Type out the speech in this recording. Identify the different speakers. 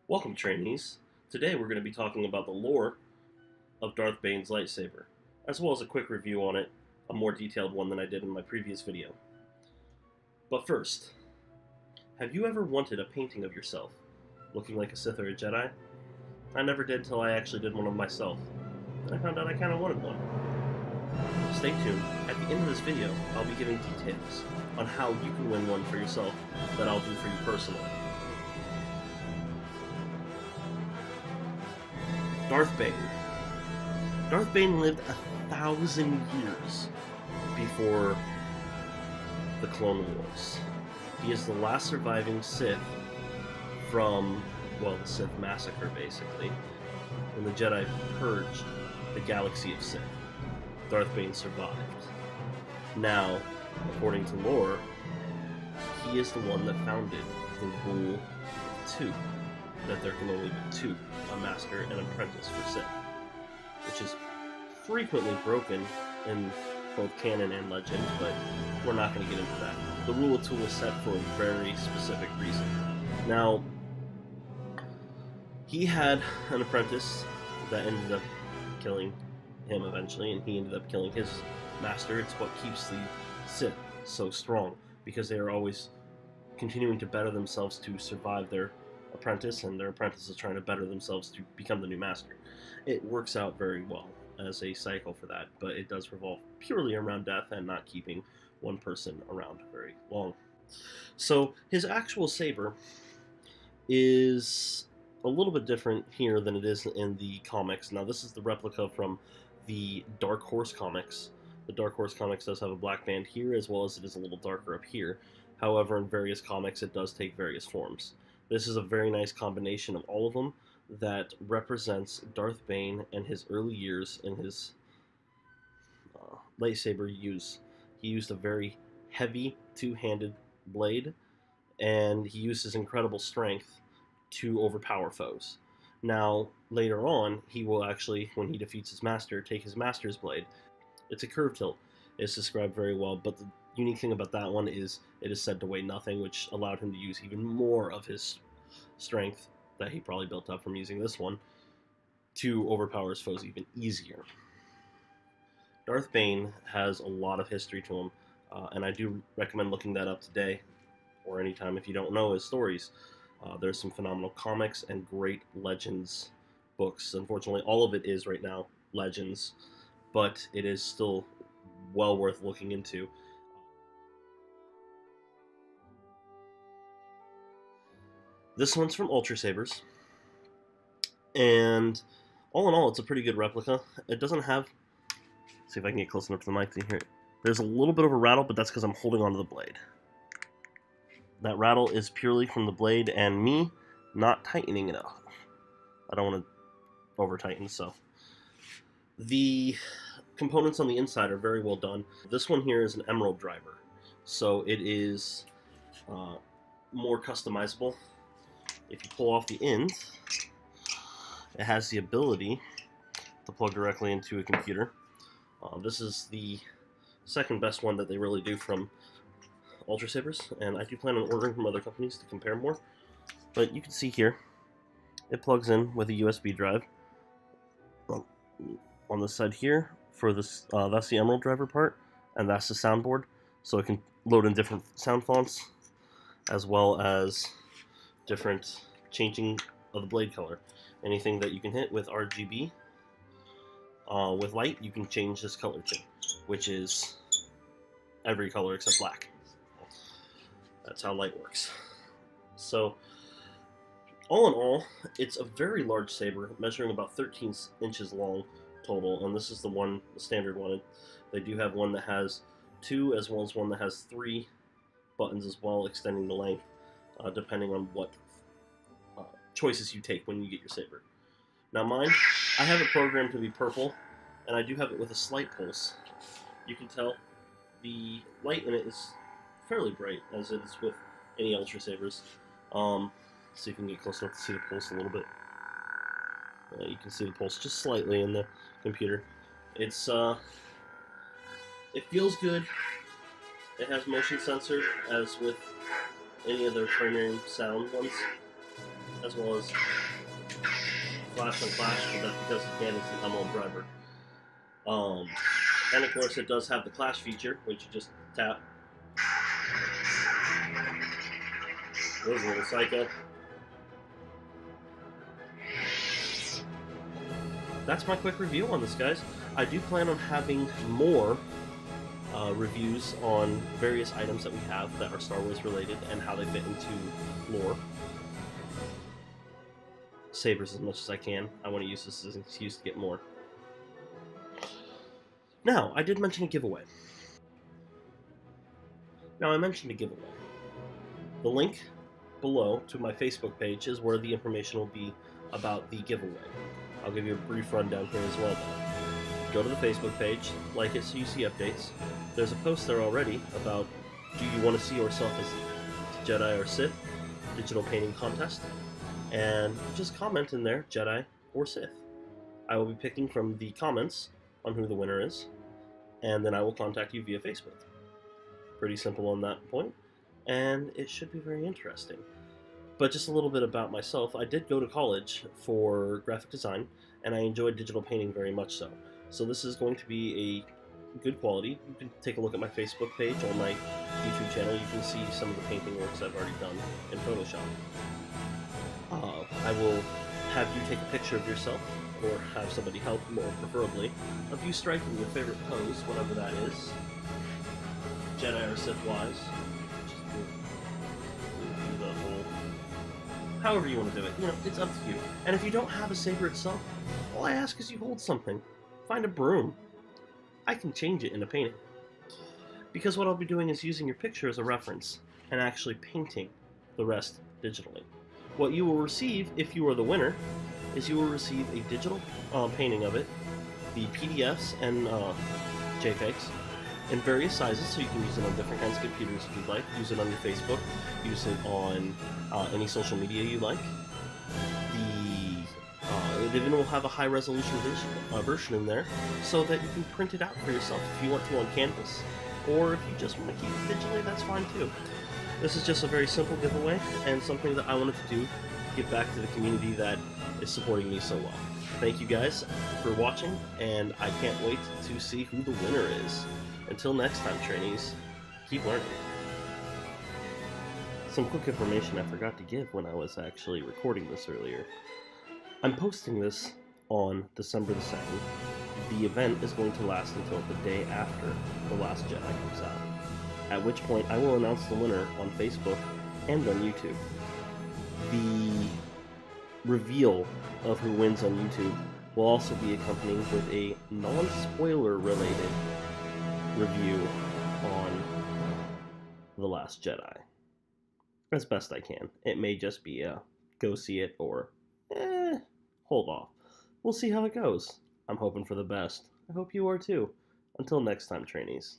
Speaker 1: Welcome, trainees. Today we're going to be talking about the lore of Darth Bane's lightsaber, as well as a quick review on it, a more detailed one than I did in my previous video. But first, have you ever wanted a painting of yourself, looking like a Sith or a Jedi? I never did until I actually did one of myself, and I found out I kind of wanted one. Stay tuned. At the end of this video, I'll be giving details on how you can win one for yourself that I'll do for you personally. Darth Bane. Darth Bane lived 1,000 years before the Clone Wars. He is the last surviving Sith from, well, the Sith massacre, basically, when the Jedi purged the galaxy of Sith. Darth Bane survived. Now, according to lore, he is the one that founded the rule of two, that there can only be two, a master and apprentice for Sith, which is frequently broken in both canon and legend, but we're not going to get into that. The rule of two was set for a very specific reason. Now, he had an apprentice that ended up killing him eventually, and he ended up killing his master. It's what keeps the Sith so strong, because they are always continuing to better themselves to survive their apprentice, and their apprentice is trying to better themselves to become the new master. It works out very well as a cycle for that, but it does revolve purely around death and not keeping one person around very long. So his actual saber is a little bit different here than it is in the comics. Now, this is the replica from the Dark Horse comics. The Dark Horse comics does have a black band here, as well as it is a little darker up here. However, in various comics, it does take various forms. This is a very nice combination of all of them that represents Darth Bane and his early years in his lightsaber use. He used a very heavy two-handed blade, and he used his incredible strength to overpower foes. Now, later on, he will actually, when he defeats his master, take his master's blade. It's a curved hilt. It's described very well, but the unique thing about that one is it is said to weigh nothing, which allowed him to use even more of his strength that he probably built up from using this one to overpower his foes even easier. Darth Bane has a lot of history to him, and I do recommend looking that up today or anytime if you don't know his stories. There's some phenomenal comics and great Legends books. Unfortunately, all of it is right now Legends, but it is still well worth looking into. This one's from Ultrasabers, and all in all, it's a pretty good replica. It doesn't have... see if I can get close enough to the mic to hear it. There's a little bit of a rattle, but that's because I'm holding onto the blade. That rattle is purely from the blade and me not tightening it up. I don't want to over-tighten, so. The components on the inside are very well done. This one here is an emerald driver, so it is more customizable. If you pull off the end, it has the ability to plug directly into a computer. This is the second best one that they really do from Ultrasabers, and I do plan on ordering from other companies to compare more. But you can see here, it plugs in with a USB drive. On the side here, for this, that's the emerald driver part, and that's the soundboard, so it can load in different sound fonts, as well as different changing of the blade color. Anything that you can hit with RGB, with light, you can change this color to, which is every color except black. That's how light works. So, all in all, it's a very large saber, measuring about 13 inches long total, and this is the standard one. They do have one that has 2, as well as one that has 3 buttons as well, extending the length, depending on what choices you take when you get your saber. Now mine, I have it programmed to be purple, and I do have it with a slight pulse. You can tell the light in it is fairly bright, as it is with any Ultrasabers. See if we can get close enough to see the pulse a little bit. You can see the pulse just slightly in the computer. It's it feels good. It has motion sensor, as with any of their premium sound ones. as well as Flash and Clash, but that's because, again, it's an Emerald driver. And of course, it does have the Clash feature, which you just tap. There's a little psycho. That's my quick review on this, guys. I do plan on having more reviews on various items that we have that are Star Wars related and how they fit into lore. Sabers as much as I can. I want to use this as an excuse to get more. Now, I did mention a giveaway. Now, I mentioned a giveaway. The link below to my Facebook page is where the information will be about the giveaway. I'll give you a brief rundown here as well. Go to the Facebook page, like it so you see updates. There's a post there already about, do you want to see yourself as Jedi or Sith? Digital painting contest. And just comment in there, Jedi or Sith. I will be picking from the comments on who the winner is, and then I will contact you via Facebook. Pretty simple on that point, and it should be very interesting. But just a little bit about myself. I did go to college for graphic design, and I enjoyed digital painting very much so. So this is going to be a good quality. You can take a look at my Facebook page or my YouTube channel. You can see some of the painting works I've already done in Photoshop. I will have you take a picture of yourself, or have somebody help, more preferably, of you striking your favorite pose, whatever that is, Jedi or Sith wise. Just do the whole, however you want to do it. You know, it's up to you. And if you don't have a saber itself, all I ask is you hold something. Find a broom. I can change it into painting. Because what I'll be doing is using your picture as a reference and actually painting the rest digitally. What you will receive, if you are the winner, is you will receive a digital painting of it, the PDFs and JPEGs in various sizes, so you can use it on different kinds of computers if you'd like. Use it on your Facebook, use it on any social media you like. It even will have a high-resolution version in there, so that you can print it out for yourself if you want to on canvas, or if you just want to keep it digitally, that's fine too. This is just a very simple giveaway, and something that I wanted to do to give back to the community that is supporting me so well. Thank you guys for watching, and I can't wait to see who the winner is. Until next time, trainees, keep learning. Some quick information I forgot to give when I was actually recording this earlier. I'm posting this on December the 2nd. The event is going to last until the day after The Last Jedi comes out, at which point I will announce the winner on Facebook and on YouTube. The reveal of who wins on YouTube will also be accompanied with a non-spoiler related review on The Last Jedi. As best I can. It may just be a go see it or hold off. We'll see how it goes. I'm hoping for the best. I hope you are too. Until next time, trainees.